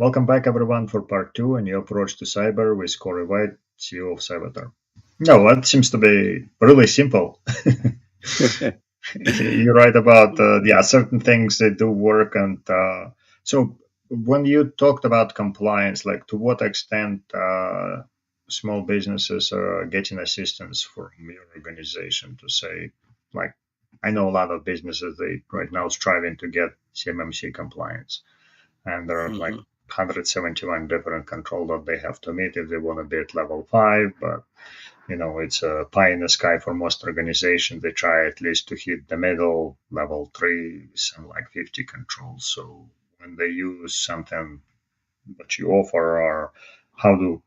Welcome back, everyone, for part two, a new approach to cyber with Corey White, CEO of Cybertar. No, that seems to be really simple. You're right about certain things that do work, and so when you talked about compliance, like to what extent small businesses are getting assistance from your organization to say, like, I know a lot of businesses they right now striving to get CMMC compliance, and there are like Mhm. 171 different control that they have to meet if they want to be at level 5, but it's a pie in the sky for most organizations. They try at least to hit the middle level 3 with some like 50 controls. So when they use something that you offer, or how do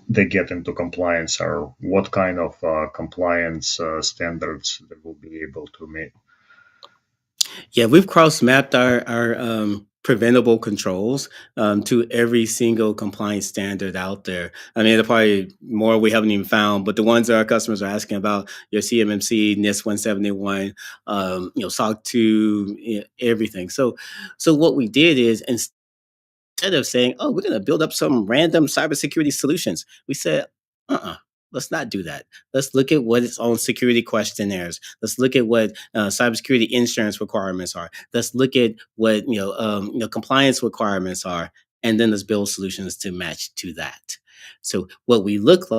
they get into compliance, or what kind of compliance standards they will be able to meet? Yeah, we've cross mapped our preventable controls to every single compliance standard out there. I mean, there are probably more we haven't even found, but the ones that our customers are asking about, your CMMC, NIST 171, SOC 2, everything. So what we did is instead of saying, "Oh, we're going to build up some random cybersecurity solutions," we said, "Uh-uh, let's not do that. Let's look at what its own security questionnaires. Let's look at what cybersecurity insurance requirements are. Let's look at what compliance requirements are, and then let's build solutions to match to that." So what we look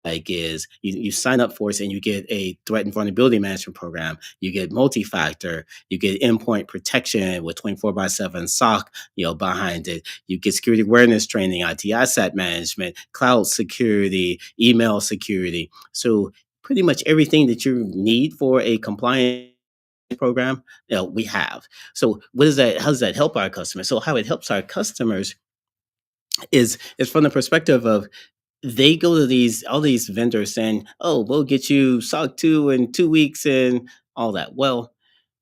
like is you sign up for us and you get a threat and vulnerability management program. You get multi-factor. You get endpoint protection with 24 by 7 SOC behind it. You get security awareness training, IT asset management, cloud security, email security. So pretty much everything that you need for a compliant program, we have. So what is that? How does that help our customers? So how it helps our customers is from the perspective of they go to these all these vendors saying, "Oh, we'll get you SOC 2 in 2 weeks and all that." Well,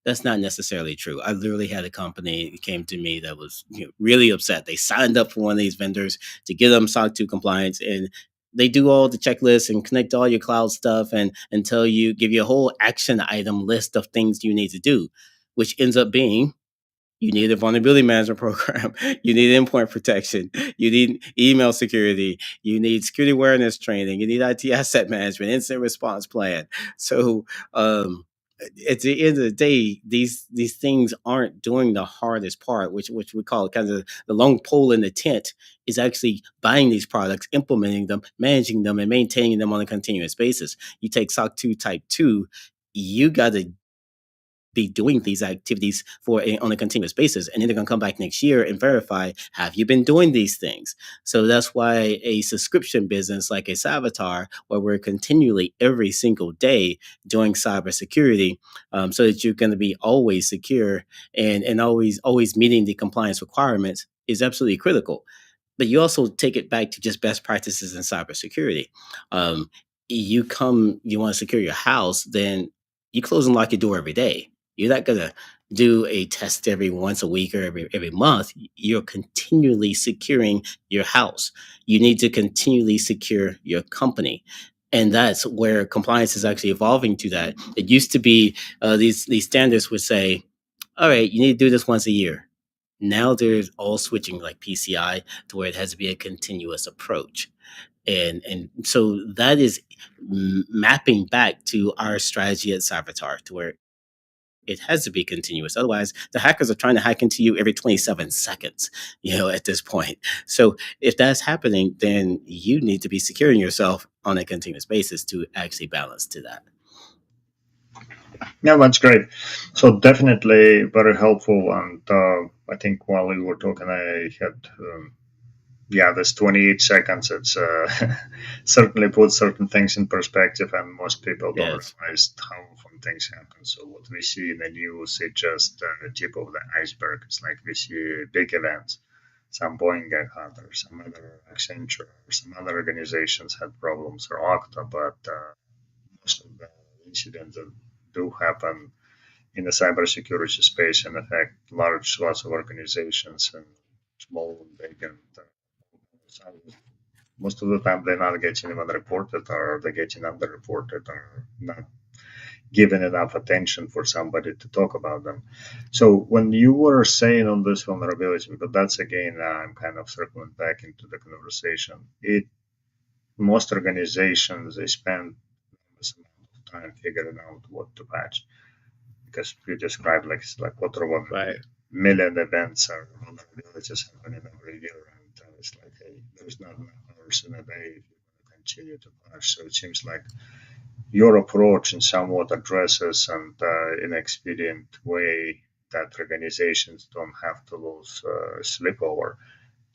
that's not necessarily true. I literally had a company that came to me that was really upset. They signed up for one of these vendors to get them SOC 2 compliance, and they do all the checklists and connect all your cloud stuff and tell you, give you a whole action item list of things you need to do, which ends up being you need a vulnerability management program. You need endpoint protection. You need email security. You need security awareness training. You need IT asset management, incident response plan. So, at the end of the day, these things aren't doing the hardest part, which we call kind of the long pole in the tent, is actually buying these products, implementing them, managing them, and maintaining them on a continuous basis. You take SOC 2 Type 2, you got to be doing these activities on a continuous basis, and then they're going to come back next year and verify, have you been doing these things? So that's why a subscription business like a Savitar, where we're continually every single day doing cybersecurity, so that you're going to be always secure and always meeting the compliance requirements, is absolutely critical. But you also take it back to just best practices in cybersecurity. Um, you want to secure your house, then you close and lock your door every day. You're not gonna do a test every once a week or every month. You're continually securing your house. You need to continually secure your company. And that's where compliance is actually evolving to that. It used to be these standards would say, all right, you need to do this once a year. Now there's all switching like PCI to where it has to be a continuous approach. And so that is mapping back to our strategy at Savitar to where it has to be continuous. Otherwise, the hackers are trying to hack into you every 27 seconds, at this point. So if that's happening, then you need to be securing yourself on a continuous basis to actually balance to that. Yeah, that's great. So definitely very helpful. And I think while you were talking, I had this 28 seconds. It's certainly puts certain things in perspective, and most people don't Yes. realize how often things happen. So what we see in the news is just the tip of the iceberg. It's like we see big events. Some Boeing got hacked, some other Accenture, some other organizations had problems, or Okta, but most of the incidents that do happen in the cybersecurity space and affect lots of organizations and small and big, and most of the time they're not getting even reported, or they're getting underreported, or not given enough attention for somebody to talk about them. So when you were saying on this vulnerability, but that's again, I'm kind of circling back into the conversation. It Most organizations they spend this amount of time figuring out what to patch because you described like it's like what over Right. million events or vulnerabilities happening every year, and it's like hey, there's not enough hours in a day if you want to continue to patch. So it seems like your approach in somewhat addresses and in expedient way that organizations don't have to lose sleep over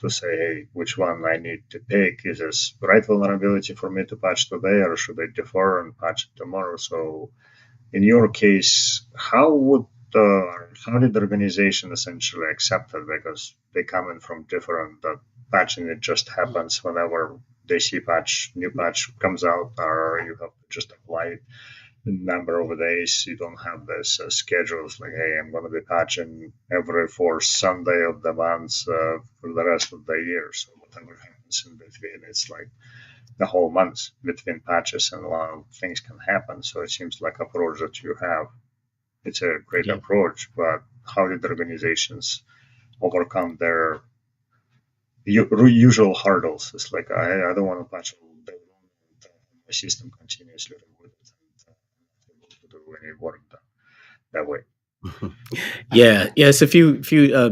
to say, hey, which one I need to pick? Is this the right vulnerability for me to patch today, or should I defer and patch it tomorrow? So, in your case, how did the organization essentially accept it? Because they come in from different patching. It just happens whenever they see new patch comes out, or you have to just apply it number of days. You don't have this schedules like, hey, I'm going to be patching every fourth Sunday of the month for the rest of the year. So whatever happens in between, it's like the whole month between patches, and a lot of things can happen. So it seems like approach that you have. It's a great Yeah. approach, but how did the organizations overcome their usual hurdles? It's like I don't want to patch all day long, and my system continuously rebooted, and I'm not able to do any work that way. Mhm. Yeah, yeah, it's a few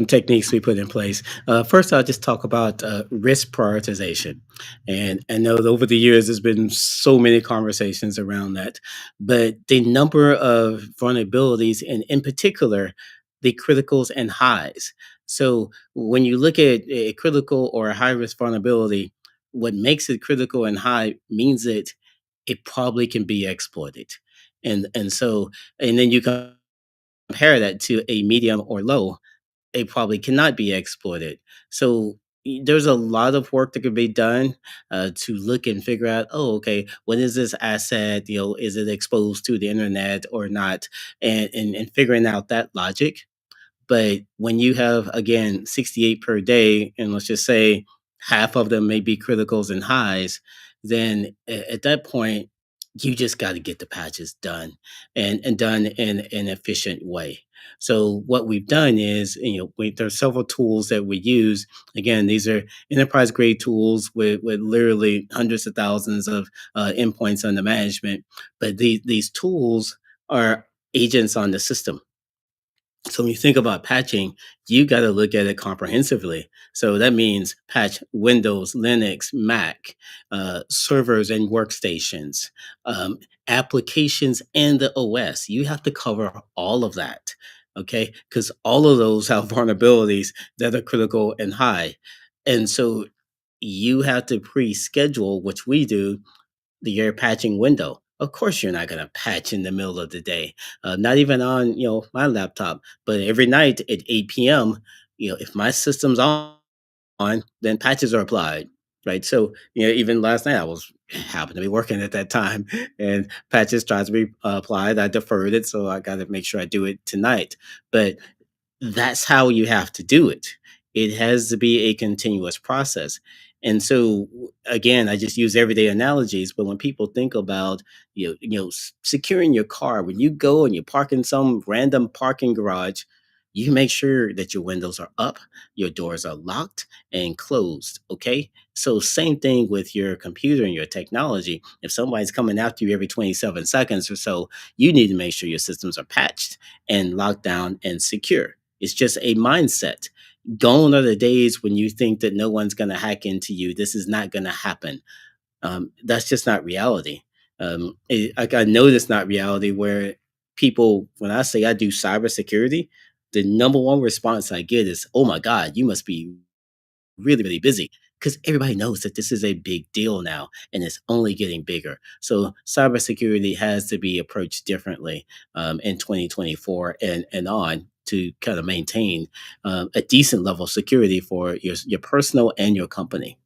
techniques we put in place. First, I'll just talk about risk prioritization, and I know that over the years there's been so many conversations around that, but the number of vulnerabilities, and in particular, the criticals and highs. So when you look at a critical or a high risk vulnerability, what makes it critical and high means that it probably can be exploited, and then you compare that to a medium or low, it probably cannot be exploited. So there's a lot of work that could be done to look and figure out, oh, okay, what is this asset? Is it exposed to the internet or not? And figuring out that logic. But when you have, again, 68 per day, and let's just say half of them may be criticals and highs, then at that point, you just got to get the patches done, and done in an efficient way. So what we've done is, there's several tools that we use. Again, these are enterprise grade tools with literally hundreds of thousands of endpoints under management. But these tools are agents on the system. So when you think about patching, you got to look at it comprehensively. So that means patch Windows, Linux, Mac, servers and workstations, applications, and the OS. You have to cover all of that, okay? Because all of those have vulnerabilities that are critical and high. And so you have to pre-schedule, which we do, your patching window. Of course, you're not going to patch in the middle of the day, not even on my laptop. But every night at 8 p.m., if my system's on, then patches are applied, right? So even last night I was happened to be working at that time, and patches tried to be applied. I deferred it, so I got to make sure I do it tonight. But that's how you have to do it. It has to be a continuous process. And so again, I just use everyday analogies, but when people think about securing your car, when you go and you park in some random parking garage, you make sure that your windows are up, your doors are locked and closed, okay? So same thing with your computer and your technology. If somebody's coming after you every 27 seconds or so, you need to make sure your systems are patched and locked down and secure. It's just a mindset. Gone are the days when you think that no one's going to hack into you. This is not going to happen. That's just not reality. I know that's not reality where people, when I say I do cybersecurity, the number one response I get is, oh my God, you must be really, really busy, because everybody knows that this is a big deal now and it's only getting bigger. So cybersecurity has to be approached differently in 2024 and on to kind of maintain a decent level of security for your personal and your company.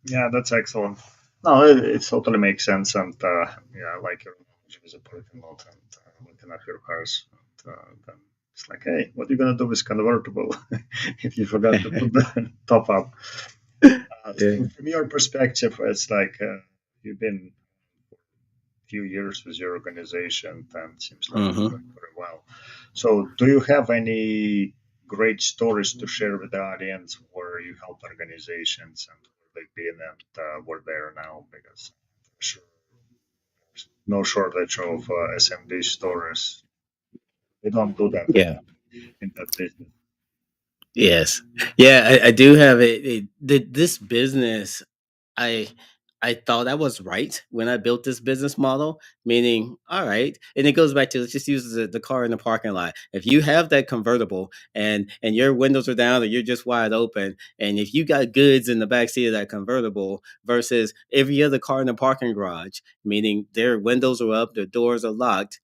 Yeah, that's excellent. No, it totally makes sense, and yeah, I like your analogy with a parking lot and looking at your cars. And, then it's like, hey, what are you gonna do with convertible if you forgot to put the top up? Yeah. So from your perspective, it's like you've been few years with your organization, and seems like it's going Hmm. very well. So, do you have any great stories to share with the audience where you help organizations and where they've been and where they are now? Because for sure, there's no shortage of SMB stories. They don't do that Yeah. in that business. Yes. Yeah, I do have this business. I I thought I was right when I built this business model, meaning, all right, and it goes back to, let's just use the car in the parking lot. If you have that convertible and your windows are down or you're just wide open, and if you got goods in the back seat of that convertible versus every other car in the parking garage, meaning their windows are up, their doors are locked,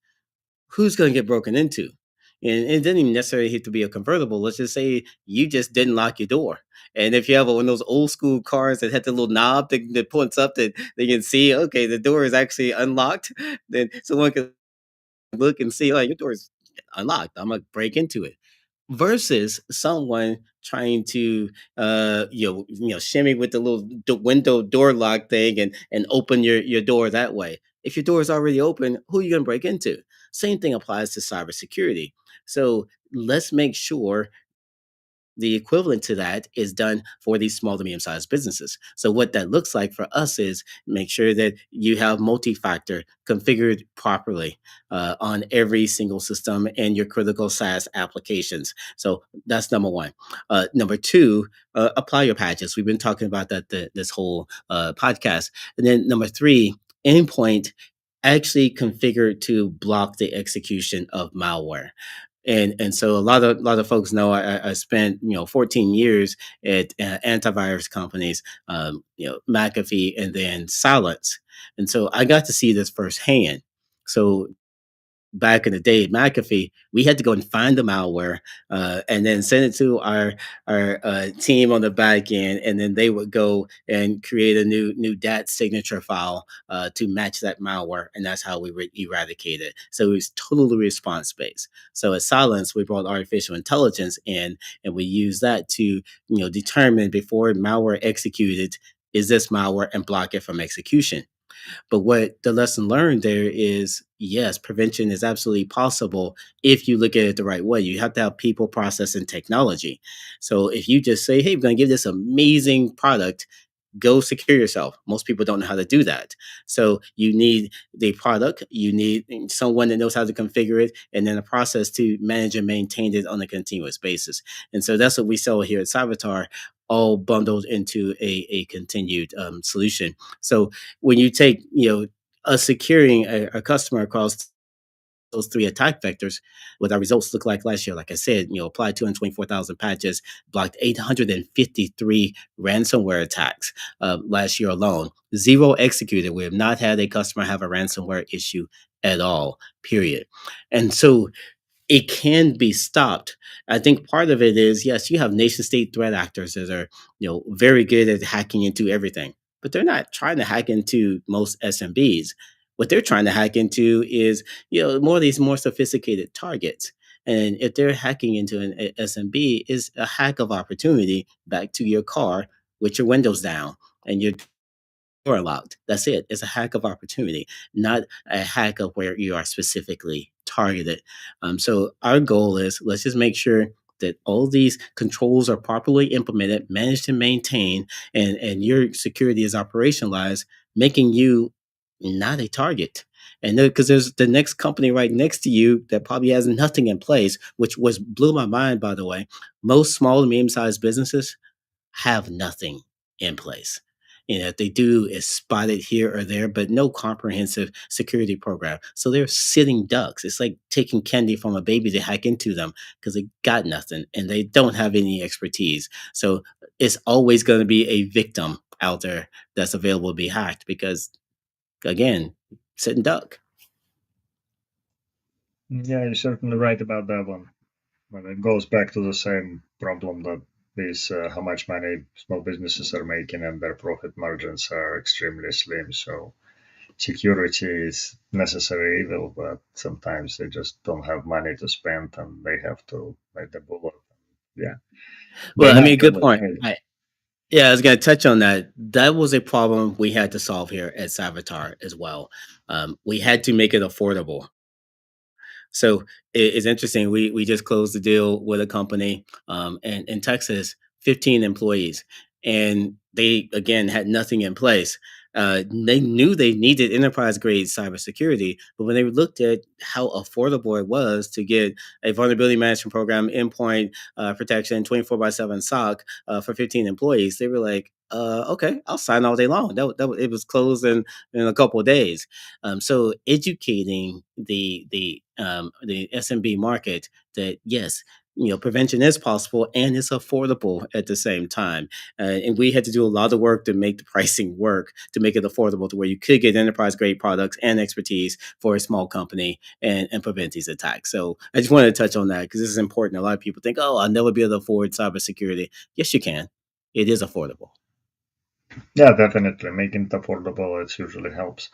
who's going to get broken into? And it didn't even necessarily have to be a convertible. Let's just say you just didn't lock your door. And if you have one of those old school cars that had the little knob that points up that they can see, okay, the door is actually unlocked, then someone can look and see, like, your door is unlocked. I'm going to break into it versus someone trying to shimmy with the little window door lock thing and open your door that way. If your door is already open, who are you going to break into? Same thing applies to cybersecurity. So let's make sure the equivalent to that is done for these small to medium sized businesses. So what that looks like for us is make sure that you have multi-factor configured properly on every single system and your critical SaaS applications. So that's number one. Number two, apply your patches. We've been talking about that this whole podcast. And then number three, endpoint actually configured to block the execution of malware. And so a lot of folks know I spent 14 years at antivirus companies, McAfee and then Silence, and so I got to see this firsthand. So back in the day at McAfee, we had to go and find the malware and then send it to our team on the back end, and then they would go and create a new DAT signature file to match that malware, and that's how we would eradicate it. So it was totally response based. So at Silence, we brought artificial intelligence in, and we use that to determine before malware executed, is this malware, and block it from execution. But what the lesson learned there is, yes, prevention is absolutely possible if you look at it the right way. You have to have people, process, and technology. So if you just say, hey, we're going to give this amazing product, go secure yourself. Most people don't know how to do that. So you need the product, you need someone that knows how to configure it, and then a process to manage and maintain it on a continuous basis. And so that's what we sell here at Cybertar, all bundled into a continued solution. So when you take, us securing a customer across those three attack vectors, what our results look like last year. Like I said, applied 224,000 patches, blocked 853 ransomware attacks last year alone. Zero executed. We have not had a customer have a ransomware issue at all, period. And so it can be stopped. I think part of it is, yes, you have nation state threat actors that are, very good at hacking into everything, but they're not trying to hack into most SMBs. What they're trying to hack into is, more of these more sophisticated targets. And if they're hacking into an SMB, is a hack of opportunity back to your car with your windows down and your door locked. That's it. It's a hack of opportunity, not a hack of where you are specifically targeted. So our goal is, let's just make sure that all these controls are properly implemented, managed and maintained, and your security is operationalized, making you not a target. And because there's the next company right next to you that probably has nothing in place, which was blew my mind, by the way. Most small and medium sized businesses have nothing in place. If they do, it's spotted here or there, but no comprehensive security program. So they're sitting ducks. It's like taking candy from a baby to hack into them because they got nothing and they don't have any expertise. So it's always going to be a victim out there that's available to be hacked because, again, sitting duck. Yeah, you're certainly right about that one. But it goes back to the same problem that is how much money small businesses are making and their profit margins are extremely slim. So security is necessary evil, but sometimes they just don't have money to spend and they have to bite the bullet. Yeah, they're Well, I not mean, good gonna. point. Yeah, I was going to touch on that. That was a problem we had to solve here at Savitar as well. We had to make it affordable. So it's interesting. We just closed the deal with a company in Texas, 15 employees, and they again had nothing in place. They knew they needed enterprise grade cybersecurity, but when they looked at how affordable it was to get a vulnerability management program, endpoint protection, 24/7 SOC for 15 employees, they were like, okay, I'll sign all day long. It was closed in a couple of days. So educating the SMB market that yes, prevention is possible and it's affordable at the same time. And we had to do a lot of work to make the pricing work to make it affordable to where you could get enterprise grade products and expertise for a small company and prevent these attacks. So I just wanted to touch on that because this is important. A lot of people think, oh, I'll never be able to afford cybersecurity. Yes, you can. It is affordable. Yeah, definitely. Making it affordable, it usually helps.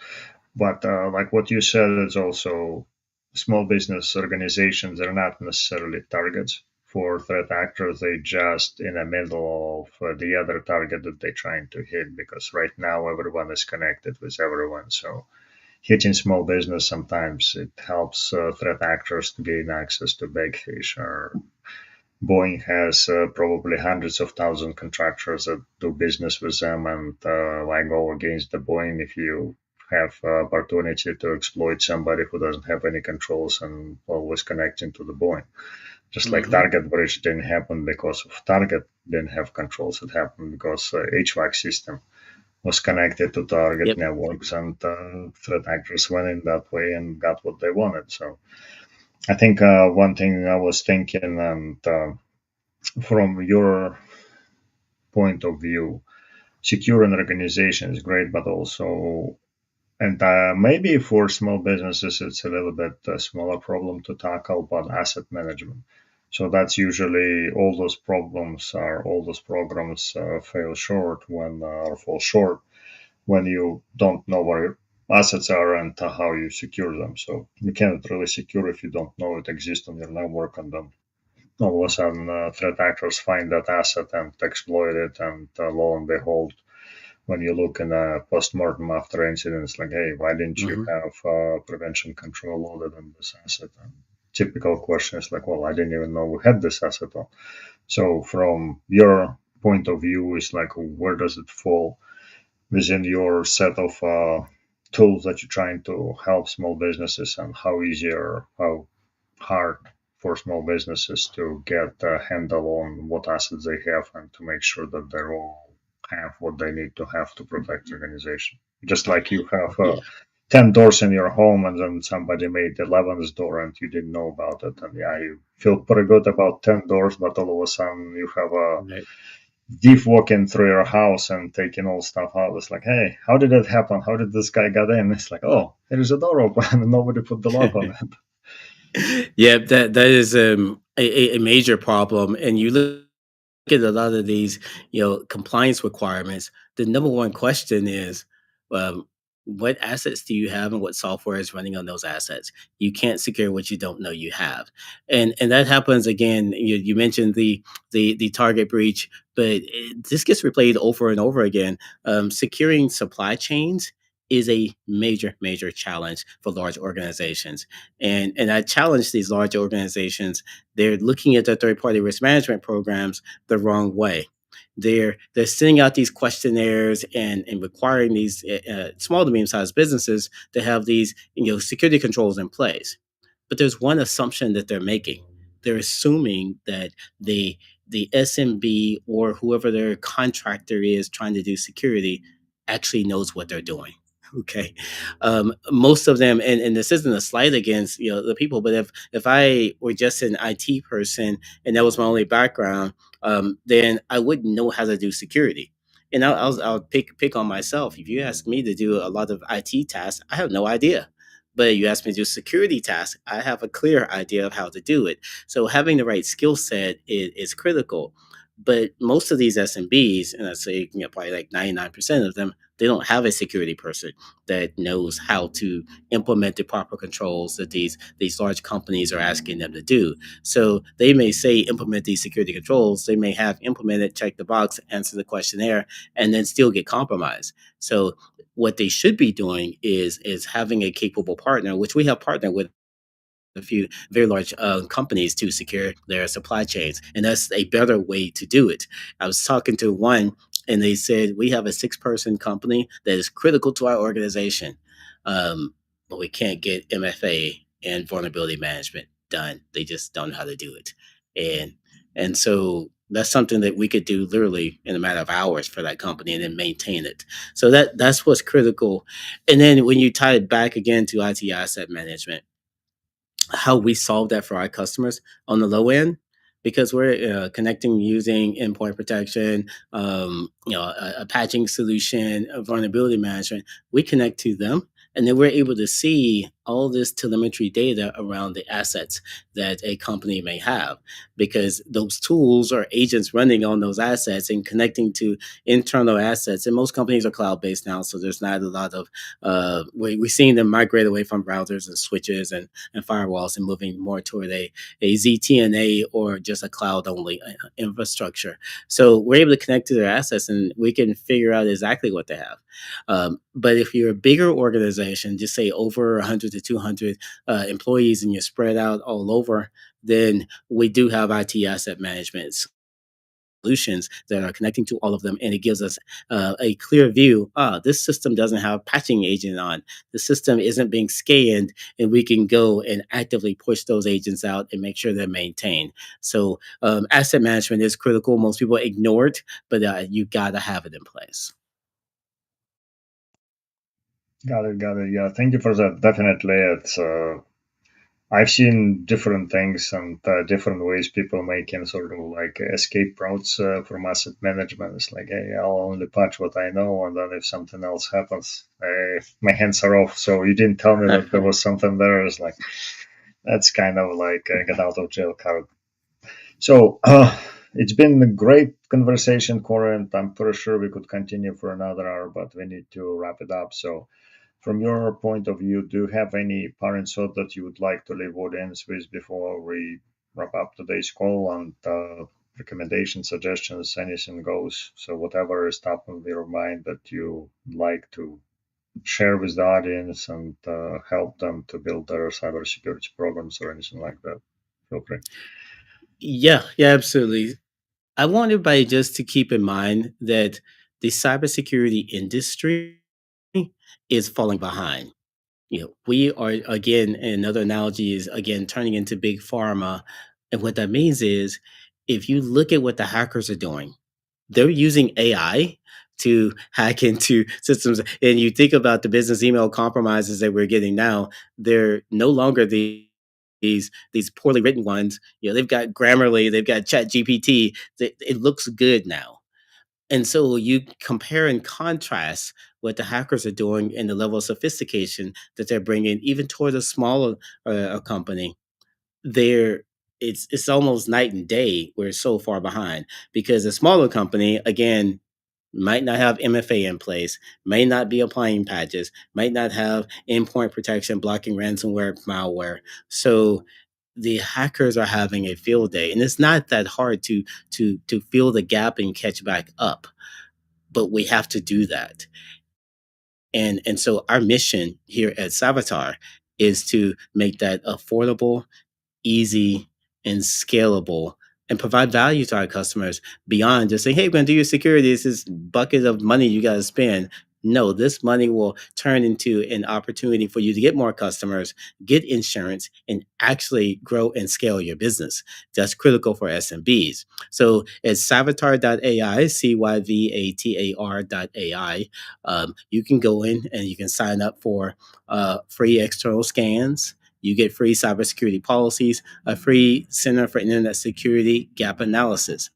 But like what you said, it's also small business organizations are not necessarily targets for threat actors. They just in the middle of the other target that they're trying to hit because right now everyone is connected with everyone. So hitting small business sometimes it helps threat actors to gain access to big fish or Boeing has probably hundreds of thousands of contractors that do business with them, and why go against the Boeing if you have opportunity to exploit somebody who doesn't have any controls and always connecting to the Boeing. Just like Hmm. Target Bridge didn't happen because of Target didn't have controls. It happened because HVAC system was connected to Target Yep. networks, and threat actors went in that way and got what they wanted. So I think one thing I was thinking, and from your point of view, secure an organization is great, but also, and maybe for small businesses, it's a little bit smaller problem to tackle, but asset management. So that's usually all those programs fail short when, or fall short when you don't know where your assets are and how you secure them. So you cannot really secure if you don't know it exists on your network, and then all of a sudden threat actors find that asset and exploit it, and lo and behold, when you look in a post-mortem after incidents like, hey, why didn't you Hmm. have prevention control loaded on this asset? And typical question is like, well, I didn't even know we had this asset on. So from your point of view, is like, where does it fall within your set of tools that you're trying to help small businesses, and how easy or how hard for small businesses to get a handle on what assets they have and to make sure that they all have what they need to have to protect the organization. Just like you have Yeah. 10 doors in your home and then somebody made the 11th door and you didn't know about it. And yeah, you feel pretty good about 10 doors, but all of a sudden you have a Right. thief walking through your house and taking all stuff out. It's like, hey, how did that happen? How did this guy get in? It's like, oh, there is a door open and nobody put the lock on it. Yeah, that is a major problem. And you look at a lot of these, compliance requirements. The number one question is, um, what assets do you have, and what software is running on those assets? You can't secure what you don't know you have, and that happens again. You mentioned the target breach, but this gets replayed over and over again. Securing supply chains is a major challenge for large organizations, and I challenge these large organizations. They're looking at their third party risk management programs the wrong way. They're sending out these questionnaires and requiring these small to medium sized businesses to have these security controls in place. But there's one assumption that they're making. They're assuming that the the SMB or whoever their contractor is trying to do security actually knows what they're doing. Okay, most of them, and this isn't a slight against the people, but if I were just an IT person and that was my only background, then I wouldn't know how to do security. And I'll pick on myself. If you ask me to do a lot of IT tasks, I have no idea. But you ask me to do security tasks, I have a clear idea of how to do it. So having the right skill set is critical. But most of these SMBs, and I say probably like 99% of them, they don't have a security person that knows how to implement the proper controls that these large companies are asking them to do. So they may say implement these security controls. They may have implemented, check the box, answer the questionnaire, and then still get compromised. So what they should be doing is having a capable partner, which we have partnered with a few very large companies to secure their supply chains. And that's a better way to do it. I was talking to one, and they said, we have a six-person company that is critical to our organization, but we can't get MFA and vulnerability management done. They just don't know how to do it. And, and so that's something that we could do literally in a matter of hours for that company and then maintain it. So that's what's critical. And then when you tie it back again to IT asset management, how we solve that for our customers on the low end, because we're connecting using endpoint protection, a patching solution, a vulnerability management. We connect to them, and then we're able to see all this telemetry data around the assets that a company may have, because those tools or agents running on those assets and connecting to internal assets. And most companies are cloud based now, so there's not a lot of we're seeing them migrate away from routers and switches and firewalls and moving more toward a ZTNA or just a cloud only infrastructure. So we're able to connect to their assets and we can figure out exactly what they have. But if you're a bigger organization, just say over 100 to 200 employees and you're spread out all over, then we do have IT asset management solutions that are connecting to all of them, and it gives us a clear view. This system doesn't have patching agent on. The system isn't being scanned, and we can go and actively push those agents out and make sure they're maintained. So asset management is critical. Most people ignore it, but you got to have it in place. Got it, got it. Yeah, thank you for that. Definitely, it's I've seen different things and different ways people making sort of like escape routes from asset management. It's like, hey, I'll only patch what I know, and then if something else happens, my hands are off. So you didn't tell me that there was something there. It's like that's kind of like a get out of jail card. So it's been a great conversation, Corey, and I'm pretty sure we could continue for another hour, but we need to wrap it up. So from your point of view, do you have any parent thought that you would like to leave audience with before we wrap up today's call, and recommendations, suggestions, anything goes? So whatever is top of your mind that you like to share with the audience and help them to build their cybersecurity programs or anything like that, feel free. Yeah, yeah, absolutely. I want everybody just to keep in mind that the cybersecurity industry is falling behind. We are, again, another analogy is again turning into big pharma. And what that means is if you look at what the hackers are doing, they're using AI to hack into systems. And you think about the business email compromises that we're getting now, they're no longer these poorly written ones. They've got Grammarly, they've got Chat GPT. It looks good now. And so you compare and contrast what the hackers are doing and the level of sophistication that they're bringing, even toward a smaller company. There, it's almost night and day. We're so far behind because a smaller company, again, might not have MFA in place, may not be applying patches, might not have endpoint protection blocking ransomware, malware. So the hackers are having a field day, and it's not that hard to fill the gap and catch back up, but we have to do that. And so our mission here at Savitar is to make that affordable, easy, and scalable, and provide value to our customers beyond just saying, hey, we're going to do your security. This is bucket of money you got to spend. No, this money will turn into an opportunity for you to get more customers, get insurance, and actually grow and scale your business. That's critical for SMBs. So it's Cyvatar.ai, CYVATAR.ai. You can go in and you can sign up for free external scans. You get free cybersecurity policies, a free Center for Internet Security gap analysis.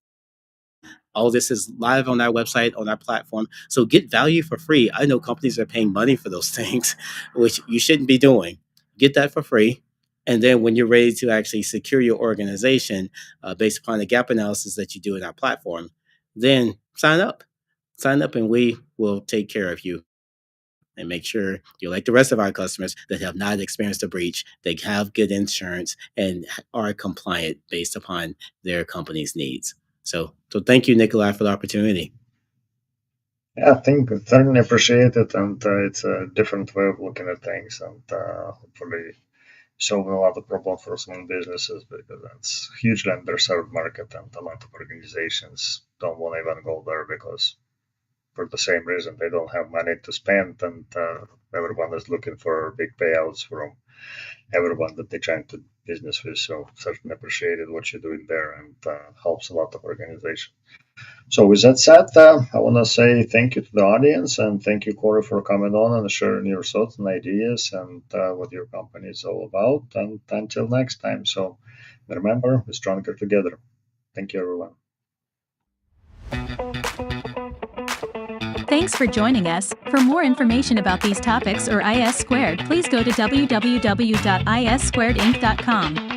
All this is live on our website, on our platform. So get value for free. I know companies are paying money for those things, which you shouldn't be doing. Get that for free. And then when you're ready to actually secure your organization based upon the gap analysis that you do in our platform, then sign up. sign up and we will take care of you and make sure you're like the rest of our customers that have not experienced a breach. They have good insurance and are compliant based upon their company's needs. So thank you, Nikolai, for the opportunity. Yeah, I think certainly appreciate it, and it's a different way of looking at things, and hopefully solving a lot of problems for small businesses because that's hugely underserved market, and a lot of organizations don't want to even go there because for the same reason they don't have money to spend, and everyone is looking for big payouts from everyone that they're trying to do business with. So certainly appreciated what you're doing there, and helps a lot of organizations. So with that said, I want to say thank you to the audience, and thank you, Corey, for coming on and sharing your thoughts and ideas and what your company is all about. And until next time, so remember, we're stronger together. Thank you, everyone. Thanks for joining us. For more information about these topics or IS Squared, please go to www.issquaredinc.com.